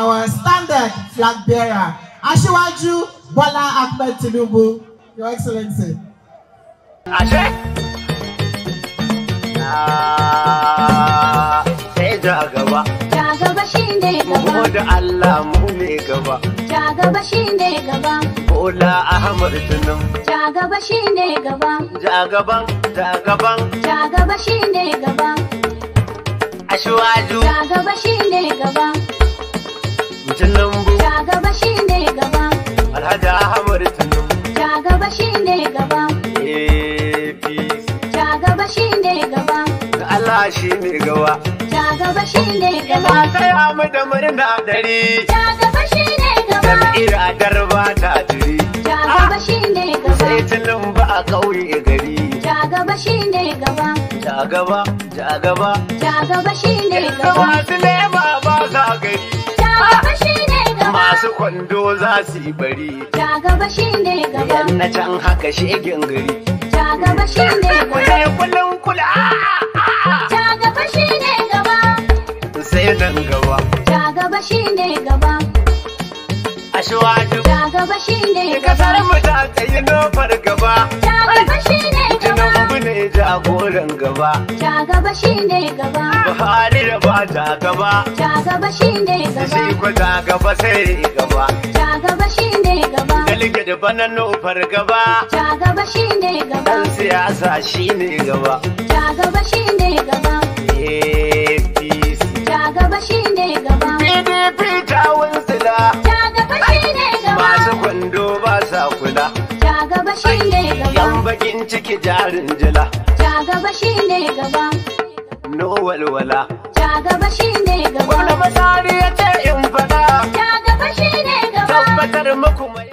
Our standard flag bearer, Asiwaju Bola Ahmed Tinubu, Your Excellency. Sai ja gaba. Ja gaba shine gaba. Mu da Allah mu ne gaba. Ja gaba shine gaba. Bola Ahmed Tinubu. Ja gaba shine gaba. Ja gaban, ja gaban. Ja gaba shine gaba. Asiwaju. Ja gaba shine gaba. Tinubu. Ja gaba shine gaba. Alhaji Ahmed Tinubu. Ja gaba shine gaba. APC. Ja gaba shine gaba. Allah shi ne gaba. Ja gaba shine gaba. Ina taya mu da murna dare. Ja gaba shine gaba. Jam'iyyar Darba ta jiri. Ja gaba shine gaba. Sai Tinubu a ƙauye gari. Ja gaba shine gaba. Ja gaba, ja gaba. Ja gaba shine gaba. Masu lema ba sa gari. Ja gaba shine gaba. Masu kwando za su yi bari. Ja gaba shine gaba. Yan na can haka shegen gari. Ja gaba shine gaba. Kulai kullum kula. Ja gaba shine gaba. Sai nan gaba. Ja gaba shine gaba. Asiwaju. Ja gaba shine gaba. Kasar mu ta tsayi nofar gaba. Ja gaba shine gaba. Tinubu ne jagoran gaba. Ja gaba shine gaba. Buhari da ba ta gaba. Ja gaba shine Shi gaba. ko ta gaba sai gaba. Ja gaba shine gaba. Dalge da bana nofar gaba. Ja gaba shine gaba. Dan siyasa shi ne gaba. Ja gaba shine gaba. APC. Ja gaba shine gaba. PDP ta wunsila. Ja gaba shine gaba. Masu kwando ba sa kula. Ja gaba shine gaba. Yan bakin ciki jarin jila. Ja gaba shine gaba. No walwala. Ja gaba shine gaba. Wani masari ya ce in faɗa. Ja gaba shine gaba. Tabbatar muku mai